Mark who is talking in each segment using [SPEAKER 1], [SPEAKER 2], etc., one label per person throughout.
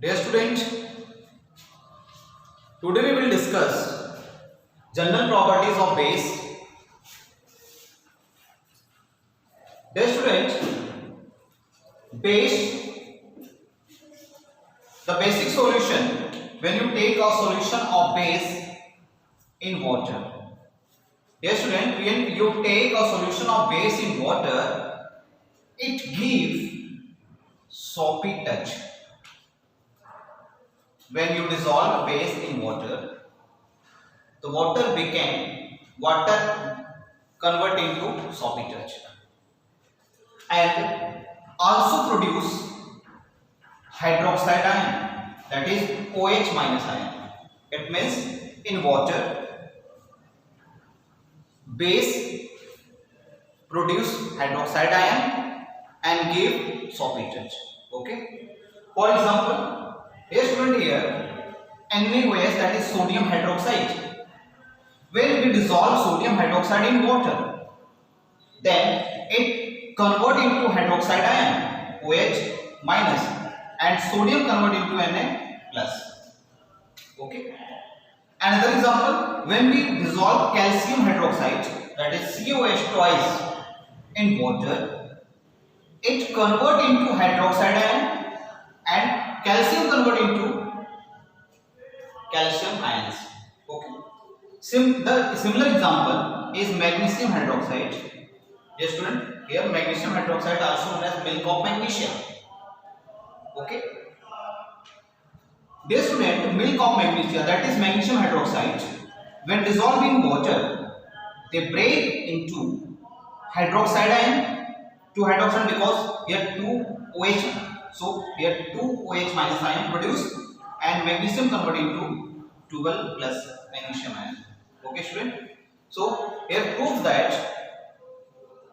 [SPEAKER 1] Dear student, today we will discuss general properties of base. Dear student, base, the basic solution when you take a solution of base in water. Dear student, when you take a solution of base in water, it gives soapy touch. When you dissolve base in water, the water convert into soapy touch and also produce hydroxide ion, that is OH minus ion. It means in water base produce hydroxide ion and give soapy touch. Okay. For example, a student here, NaOH, that is sodium hydroxide. When we dissolve sodium hydroxide in water, then it convert into hydroxide ion OH minus and sodium convert into Na plus. Okay. Another example, when we dissolve calcium hydroxide, that is COH twice in water, it convert into hydroxide ion and calcium convert into calcium ions. Okay. The similar example is magnesium hydroxide. Yes, student. Here magnesium hydroxide also known as milk of magnesia. Okay. Dear student, milk of magnesia, that is magnesium hydroxide, when dissolved in water, they break into hydroxide ion, two hydroxide because here two OH. So here 2 OH minus ion produced and magnesium convert into 12 plus magnesium ion. Okay, student. So here prove that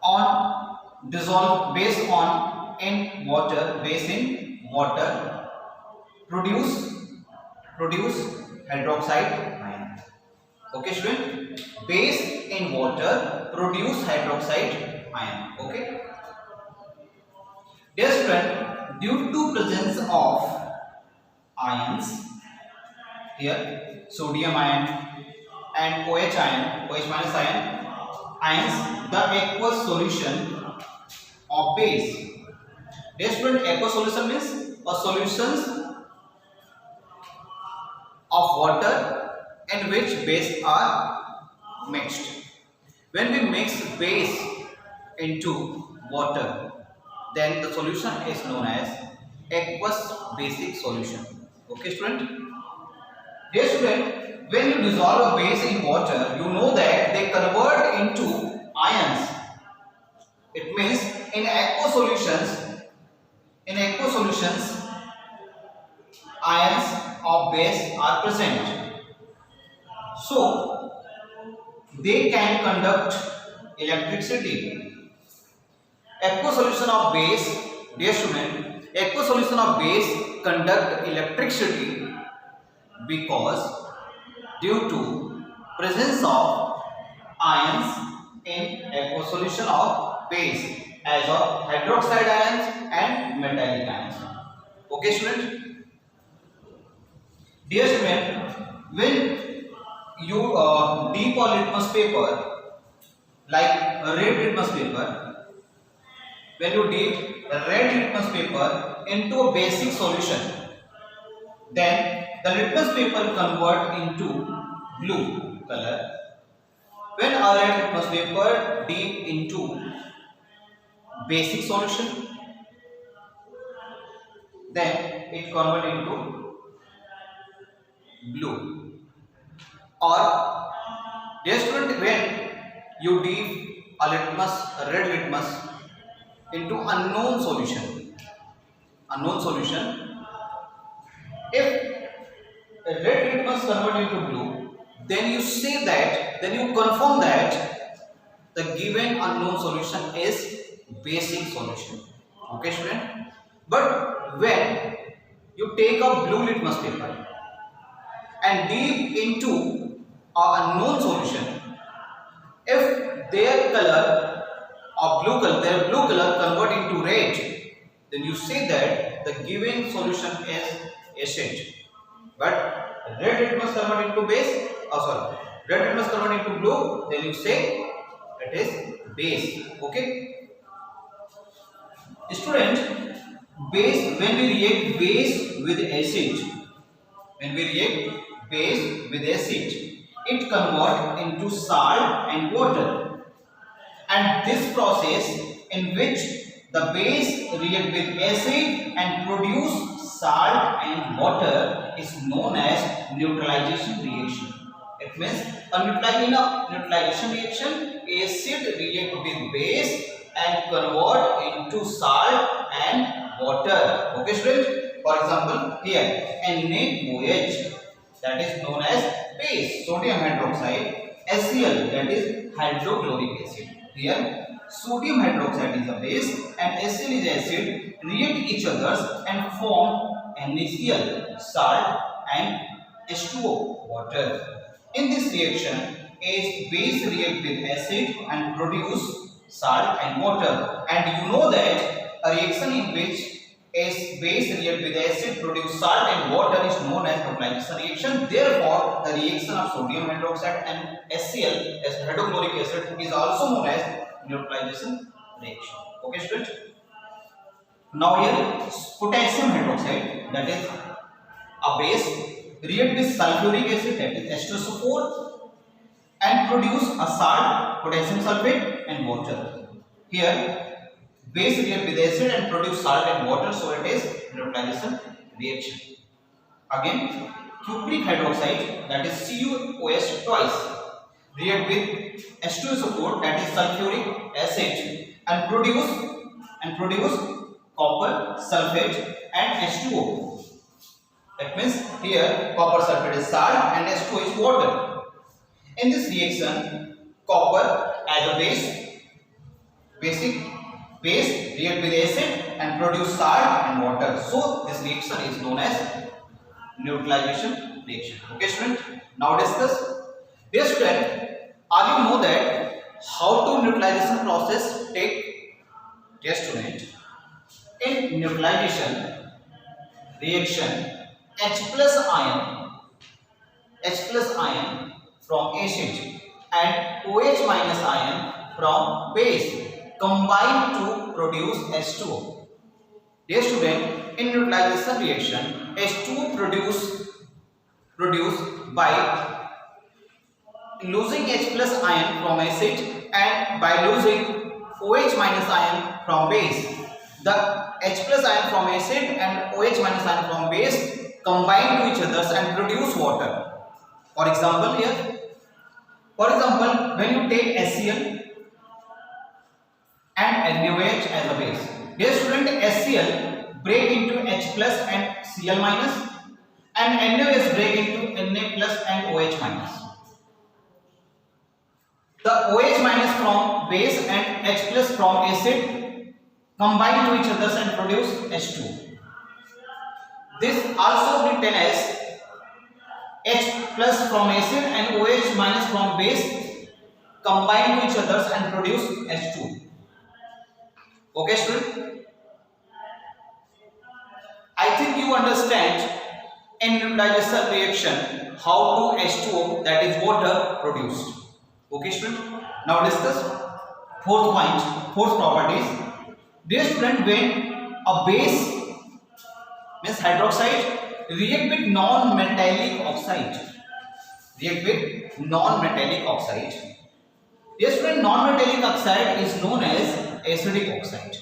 [SPEAKER 1] on dissolve base on in water, base in water produce hydroxide ion. Okay, student. Base in water produce hydroxide ion. Okay. Dear student, due to presence of ions here, sodium ion and OH ion, OH minus ions, the aqueous solution of base. Dear student, aqueous solution means a solutions of water in which base are mixed. When we mix base into water, then the solution is known as aqueous basic solution. Okay, student. Dear student, when you dissolve a base in water, you know that they convert into ions. It means in aqueous solutions, ions of base are present. So they can conduct electricity. Aqueous solution of base, dear student, aqueous solution of base conduct electricity because due to presence of ions in aqueous solution of base as of hydroxide ions and metallic ions. Okay, student. Dear student, when you dip a litmus paper, like a red litmus paper, when you dip a red litmus paper into a basic solution, then the litmus paper convert into blue color. When a red litmus paper dip into basic solution, then it convert into blue. Or dear student, when you dip a red litmus into unknown solution, if a red litmus convert into blue, then you say that, then you confirm that the given unknown solution is basic solution. Okay, student. But when you take a blue litmus paper and dip into an unknown solution, if their color of their blue color convert into red, then you say that the given solution is acid. But red it must convert into base. Oh sorry, red it must convert into blue. Then you say it is base. Okay, student. Base, when we react base with acid, when we react base with acid, it converts into salt and water. And this process in which the base react with acid and produce salt and water is known as neutralization reaction. It means in a neutralization reaction, acid react with base and convert into salt and water. Okay, students. For example, here NaOH, that is known as base, sodium hydroxide, HCl, that is hydrochloric acid. Here sodium hydroxide is a base and HCl is acid, react each other and form NaCl, salt, and H2O, water. In this reaction, a base react with acid and produce salt and water. And you know that a reaction in which a base react with acid produce salt and water is known as neutralization reaction. Therefore, the reaction of sodium hydroxide and HCl as hydrochloric acid is also known as neutralization reaction. Okay, students. Now here potassium hydroxide, that is a base, react with sulfuric acid, that is H2SO4, and produce a salt, potassium sulfate, and water. Here base react with acid and produce salt and water, so it is neutralization reaction. Again cupric hydroxide, that is CuOH twice, react with H2SO4, that is sulfuric acid, and produce copper sulfate and H2O. That means here copper sulfate is salt and H2O is water. In this reaction, copper as a base react with acid and produce salt and water. So this reaction is known as neutralization reaction. Okay, student. Now discuss. Dear student, are you know that how to neutralization process take? Dear student, in neutralization reaction, H plus ion from acid and OH minus ion from base combine to produce H2O. Dear student, in neutralization reaction, H2O produced by losing H plus ion from acid and by losing OH minus ion from base. The H plus ion from acid and OH minus ion from base combine to each other and produce water. For example, when you take HCl and NaOH as a base. Dear student, HCl break into H plus and Cl minus, and NaOH break into Na plus and OH minus. The OH minus from base and H plus from acid combine to each other and produce H2. This also written as H plus from acid and OH minus from base combine to each other and produce H2. Okay, student? I think you understand in neutralization reaction how to H2O, that is water, produced. Okay, student? Now discuss fourth properties. Dear student, when a base means hydroxide react with non-metallic oxide. Dear student, non-metallic oxide is known as acidic oxide.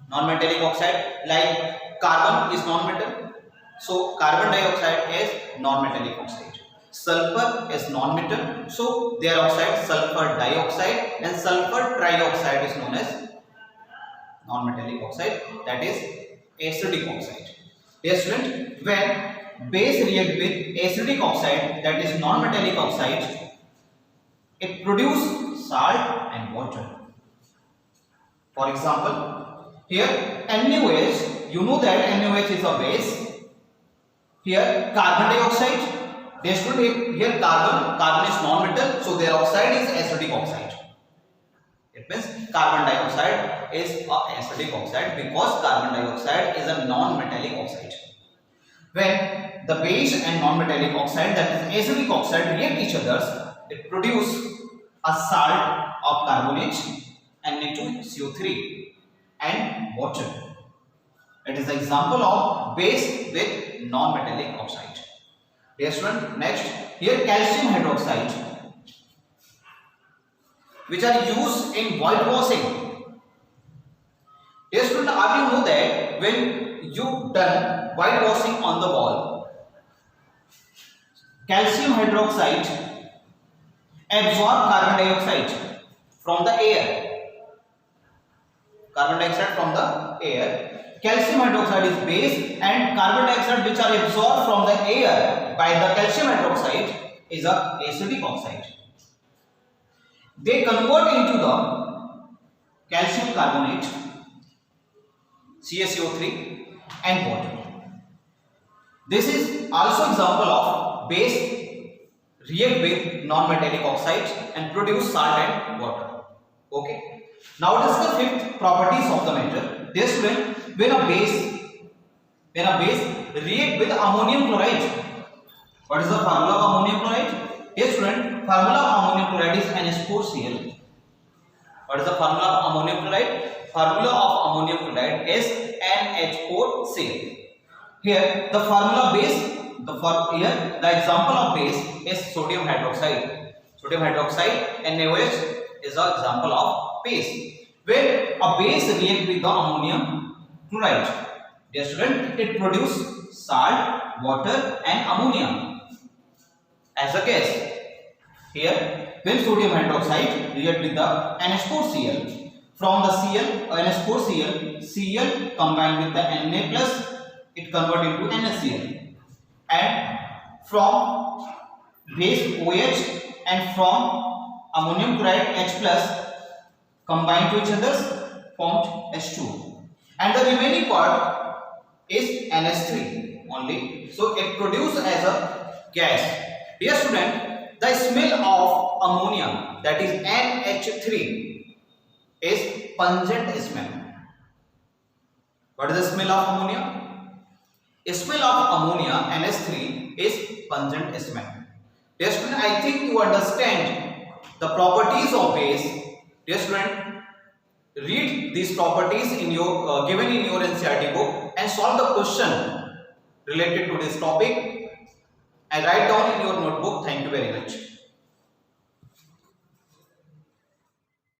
[SPEAKER 1] Non-metallic oxide, like carbon is non-metal, so carbon dioxide is non-metallic oxide. Sulfur is non-metal, so their oxide sulfur dioxide, and sulfur trioxide is known as non-metallic oxide, that is acidic oxide. Dear student, when base react with acidic oxide, that is non-metallic oxide, it produces salt and water. For example, here NaOH, you know that NaOH is a base. Here carbon dioxide, they should here carbon is non-metal, so their oxide is acidic oxide. It means carbon dioxide is an acidic oxide because carbon dioxide is a non-metallic oxide. When the base and non-metallic oxide, that is acidic oxide, react each other, it produces a salt of carbonate, Na2CO3 and water. It is the example of base with non-metallic oxide. Dear student, next here calcium hydroxide, which are used in whitewashing. Dear student, are you know that when you done whitewashing on the wall, calcium hydroxide absorb carbon dioxide from the air. Carbon dioxide from the air. Calcium hydroxide is base, and carbon dioxide which are absorbed from the air by the calcium hydroxide is a acidic oxide. They convert into the calcium carbonate, CaCO3 and water. This is also example of base react with non-metallic oxides and produce salt and water. Okay. Now discuss fifth properties of the matter. Dear student, when a base react with ammonium chloride, what is the formula of ammonium chloride? Dear student, formula of ammonium chloride is NH4Cl. What is the formula of ammonium chloride? Formula of ammonium chloride is NH4Cl. Here the formula base, the example of base is sodium hydroxide. Sodium hydroxide, NaOH, is an example of base. When a base react with the ammonium chloride, dear student, it produces salt, water and ammonia as a gas. Here, when sodium hydroxide react with the NH4Cl, from the NH4Cl, Cl combined with the Na plus, it convert into NaCl, and from base OH and from ammonium chloride H plus combine to each other formed H2, and the remaining part is NH3 only, so it produces as a gas. Dear student, the smell of ammonia, that is NH3, is pungent smell. What is the smell of ammonia? The smell of ammonia NH3 is pungent smell. Dear student, I think you understand the properties of base. Dear student, read these properties in your given in your NCERT book and solve the question related to this topic and write down in your notebook. Thank you very much.